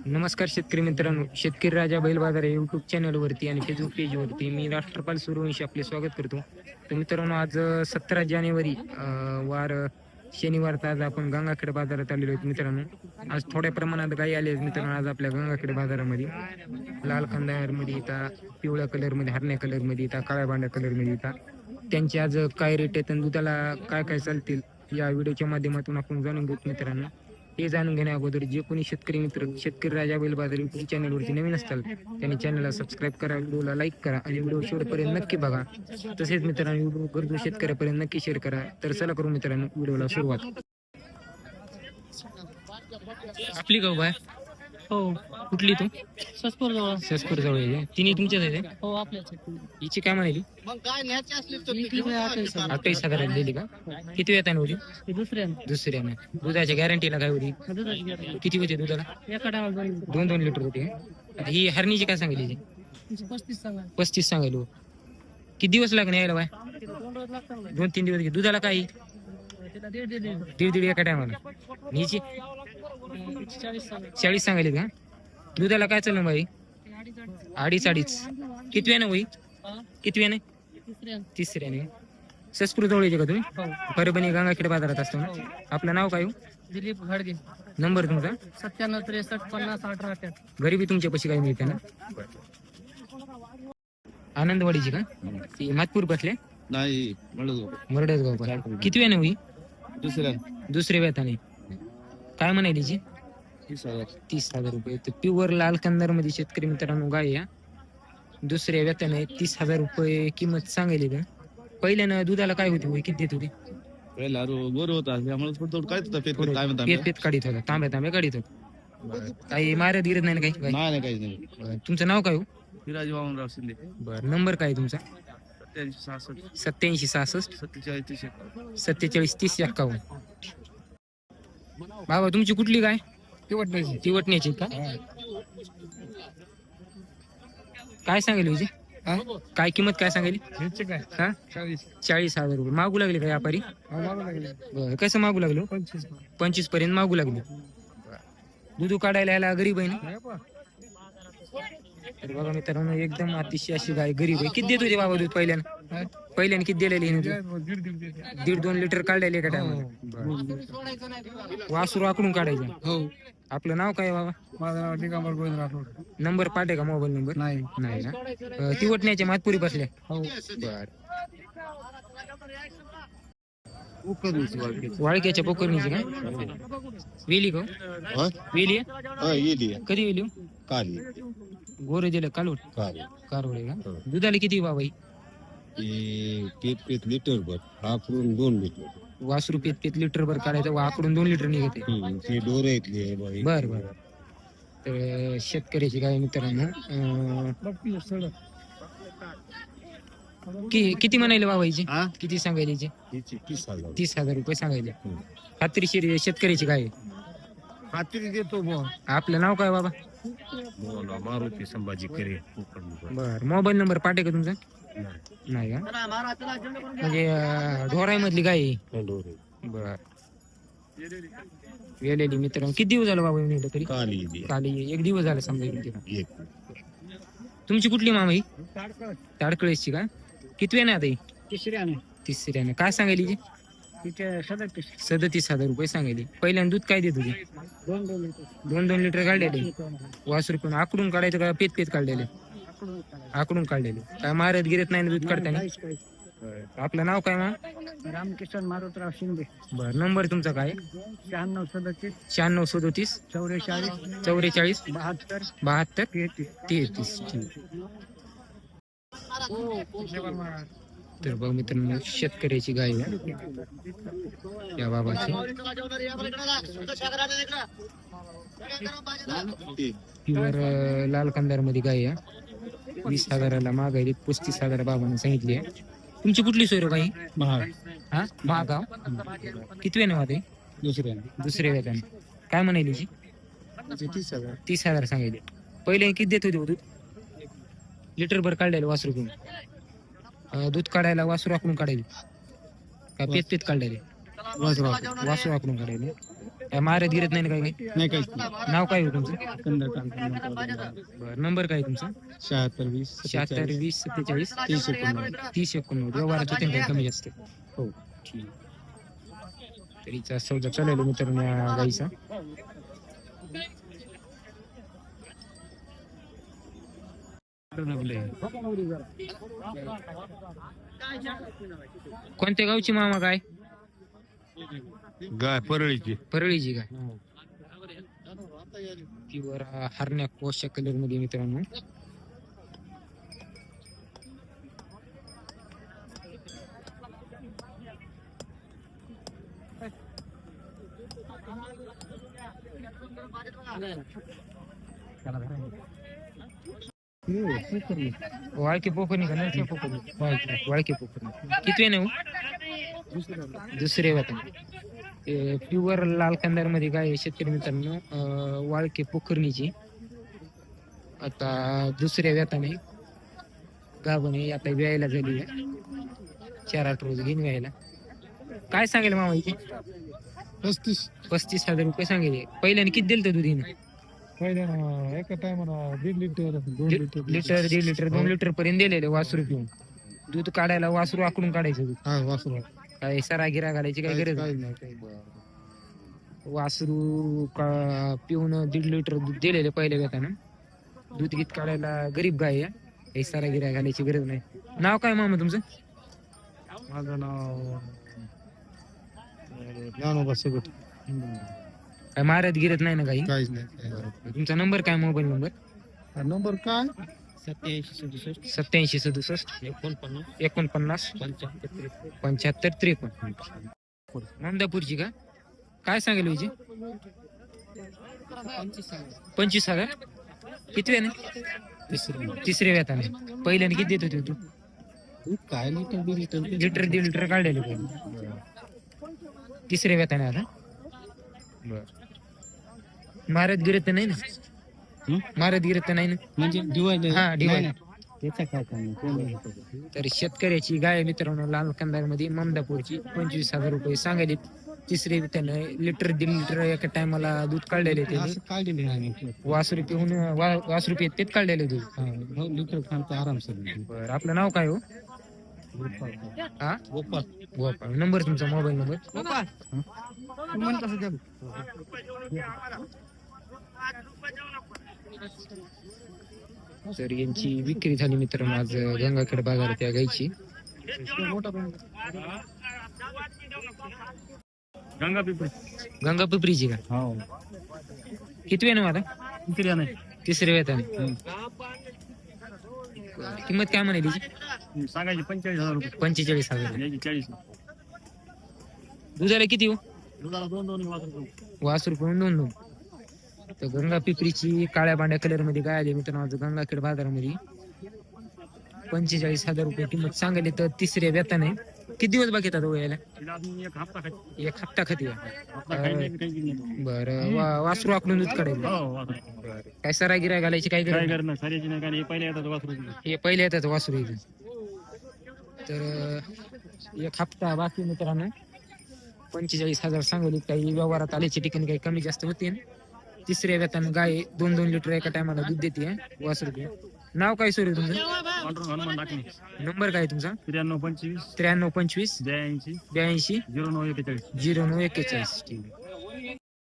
नमस्कार शेतकरी मित्रांनो, शेतकरी राजा बैल बाजार या यूट्यूब चॅनलवरती आणि फेसबुक पेजवरती मी राष्ट्रपाल सूर्यवंशी आपले स्वागत करतो. तर मित्रांनो, आज 17 जानेवारी वार शनिवारचा आज आपण गंगाखेड बाजारात आलेलो आहेत. मित्रांनो, आज थोड्या प्रमाणात गायी आले आहेत. मित्रांनो, आज आपल्या गंगाखेड बाजारामध्ये लाल खंदारमध्ये येतात, पिवळ्या कलरमध्ये, हरण्या कलरमध्ये येतात, काळ्या बांड्या कलरमध्ये येतात. त्यांचे आज काय रेट आहेत आणि दुधाला काय काय चालतील या व्हिडिओच्या माध्यमातून आपण जाणून घेऊ. मित्रांनो, हे जाणून घेण्या अगोदर जे कोणी शेतकरी मित्र शेतकरी राजा बैल बाजार यूट्यूब चॅनलवरती नवीन असतात त्यांनी चॅनलला सबस्क्राईब करा, व्हिडिओला लाईक करा आणि व्हिडिओ शेवटपर्यंत नक्की बघा. तसेच मित्रांनो, व्हिडिओ गरजू शेतकऱ्यापर्यंत नक्की शेअर करा. तर चला करू मित्रांनो व्हिडिओला सुरुवात. आपली गाव बाय हो. कुठली तू? ससपूर जवळ. ससपूर जवळ आहे. तिन्ही तुमच्याच आहे? हो, आपल्याच. हिची काय म्हणाली? 28,000 दिली का? किती वेळ होती? दुसऱ्याने. दुधाच्या गॅरंटीला काय होती? किती होते दुधाला? एका टायमाला 2-2 लिटर होते. ही हरणीची काय सांगितली? 35 सांगायलो. किती दिवस लागणे यायला बाय? 2-3 दिवस. दुधाला काय? दीड एका टायमाला. हिची 40 सांगायली का? दुधाला काय चाललं बाई? 2.5. किती वेळाने होई? किती वेळाने? तिसऱ्याने. ससपूर जवळचे का तुम्ही? परभणी गंगाखेड बाजारात असतो ना? आपलं नाव काय? दिलीप घाडगे. नंबर तुमचा? 97 63 50 18. घरी बी तुमच्या पशी काही मिळते ना? आनंदवाडीची का? ती मातपूर बसले? नाही, मरडसगाव. किती वेळाने होई? दुसऱ्या वेताने. काय म्हणाली जी? 30,000 रुपये. तर प्युअर लाल कंदार मध्ये शेतकरी मित्रांनो गाय या दुसऱ्या वेताने 30,000 रुपये किंमत सांगायली का? पहिल्यानं दुधाला काय होती? किती देत होती? पहिला गोर होता त्यामुळे थोडं काय होतं पेत काढीत होता, तांब्या काढीत होता. काही मारत गिरत नाही ना काही? नाही काहीच नाही. तुमचं नाव काय हो? विराजी वामनराव शिंदे. बरं, नंबर काय तुमचा? 87 87 66 47 47 30 51. बाबा तुमची कुठली गाय? तिवटण्याची का? काय सांगेल तुझी? काय किंमत काय सांगेल? 40,000 रुपये. मागू लागले का व्यापारी? बरं, कसं मागू लागलो? 25 पर्यंत मागू लागले. दूध काढायला यायला गरीब आहे ना? तर बघा मित्रांनो, एकदम अतिशय अशी गाय गरीब आहे. किती देत होते बाबा दूध पहिल्याने किती दिलेली? 1.5-2 लिटर काढलेले का टायमाला? वासरू आकडून काढायचं. हो. आपलं नाव काय बाबा? माझं नाव दिगंबर गोविंद राठोड. नंबर पाठे का? मोबाईल नंबर नाही ना? तिवटण्याच्या मातपुरी बसल्या. हो. बर. वाळक्याच्या पोकरणीची का? वेली का? वेली कधी वेली? गोरे दिलं कालोड कारवडे का? दुधाला किती बाबा? लिटर भर आकडून 2 लिटर. वासरू पेत लिटर भर काढायचं, आकडून 2 लिटर निघते. ते डोर आहेत. बर बर. तर शेतकऱ्याची गाय मित्रांनो किती म्हणाले बाबा हिची? किती सांगायला? 30,000 रुपये सांगायले. खात्रीशीर शेतकऱ्याची गाय. खात्री देतो. आपलं नाव काय बाबा? मारुती संभाजी करे. बर, मोबाईल नंबर पाठे का तुमचा? नाही का? म्हणजे ढोराई मधली गाय आहे. बर. वेलेली मित्रांनो. किती दिवस झालं बाबा नेलं तरी? काली 1 दिवस झाला समजा. तुमची कुठली मामा ही? ताडकळेची का? किती वेळ आता ही? तिसऱ्याने. काय सांगायली? 37,000 रुपये सांगायली. पहिल्यानं दूध काय देत होती? 2-2 लिटर काढलेले. वासरू पण आकडून काढायचं का? पेत काढलेले? आकडून काढलेले. काय मारत गिरत नाही ना दूध काढताना? आपलं नाव काय मग? रामकिशन मारुतराव शिंदे. बर, नंबर तुमचा काय? 96 37 96 37 44 72 33. तर बघ मित्रांनो, शेतकऱ्याची गाय आहे या बाबाची. प्युअर लाल कंदार मध्ये गाय आहे. 20,000ला मागायली. 35,000 बाबांना सांगितली आहे. तुमची कुठली सोय बाई? महागाव. किती वेळ होते? दुसऱ्या वेळाने. काय म्हणाली? 30,000 सांगायले. पहिले किती देत होते दूध? लिटर भर काढलेलं वासरू घेऊन. दूध काढायला वासरू आकडून काढायला का? पेत काढलेले? वासरू आकडून काढायले. काय मारत गिरत नाही ना काही काही? नाही काहीच नाव काय आहे तुमचं? नाही बरं नंबर काय आहे तुमचा? 76 76 20 47 30 89 व्यवहारात होते ना काही कमी जास्त? हो ठीक. तरीचा सौदा चालेल मित्रांनो या गाईचा. कोणत्या गावची मामा काय? गाय परळीची. परळीची काय? प्युअर हरण्या कोशा कलर मध्ये मित्रांनो. वाळके पोखरणी का नरके पोखरणी? वाळके पोखरणी. किती आहे ना दुसरे वाटण प्युअर लाल कंदार मध्ये काय शेतकरी मित्रांनो वाळके पोखरणीची आता दुसऱ्या व्याताने गाभणे आता व्यायला झाली आहे. 4-8 रोज घेऊन व्यायला. काय सांगेल मामा इथे? 35,000 रुपये सांगेल. पहिल्याने किती दिलं तर दुधीने? एका टायमाला 1.5 लिटर 2 लिटर 1.5 लिटर 2 लिटर पर्यंत दिलेले वासरू पिऊन. दूध काढायला वासरू आकडून काढायचं दूध. हा वासरू काय सरा गिरा घालायची काय गरज नाही. नाही वासरू पिऊन 1.5 लिटर दूध दिलेले पहिल्या घेताना. दूध गीत काढायला गरीब गाय आहे. काही सरा गिरा घालायची गरज नाही. नाव काय मामा तुमचं? माझं नाव ज्ञानोबा सगट. काय मारत गिरत नाही ना काही? काहीच नाही. तुमचा नंबर काय? Mobile number? नंबर काय? 87 67 49 75 53. नामदापूरची का? काय सांगेल विजय? 25,000. किती वेळ? तिसऱ्या वेताने. पहिल्याने किती देत होते तू? काय लिटर लिटर 1.5 लिटर काढलेले पहिले. तिसऱ्या वेताने आता. मारत गिरत नाही ना? मारत गिरत नाही ना? म्हणजे डिवाइड. हा डिवाइड. त्याचा काय काम? तर शेतकऱ्याची गाय मित्रांनो लाल कंदार मध्ये ममदापूरची 25,000 रुपये सांगायले. तिसरे त्यानं लिटर 1.5 लिटर एका टायमाला दूध काढलेले त्याने. काढलेले आहे. वासरू पिऊन वासरू पित तेच काढलेले दूध. 2 लिटर खाणं आरामशीर. बरं आपलं नाव काय हो? हा गोपाळ. नंबर तुमचा मोबाईल नंबर? तर यांची विक्री झाली मित्रांनो आज गंगाखेड बाजारात या गायची. गंगा पिपरीची का? हो किती वेळ ना आता? नाही तिसऱ्या वेताने. किंमत काय म्हणाली सांगायची 45,000 रुपये. 45,000. 40. दुधाला किती हो? दुधाला 2 वासरू पळून 2. तर गंगा पिपरीची काळ्या पांढऱ्या कलर मध्ये गाय आली मित्रांनो आज गंगाखेड बाजारामध्ये. 45,000 रुपये किंमत सांगायली. तर तिसऱ्या वेताने. किती दिवस बाकी येतात हो यायला? एक हप्ता खाती. बरं वासरू आकडून दूध काढायला. काय सरा गिरा घालायची काय गरज नाही? हे पहिले येतात वासरू इथे. तर एक हप्ता बाकी मित्रांनो. 45,000 सांगली. काही व्यवहारात आल्याची ठिकाणी काही कमी जास्त होते. तिसऱ्या वेतानं गाय 2-2 लिटर एका टायमाला दूध देते वासरू. नाव काय सोडू तुमचं? नंबर काय तुमचा? 93 25 93 25 82 82 0941. 0941. ठीक आहे.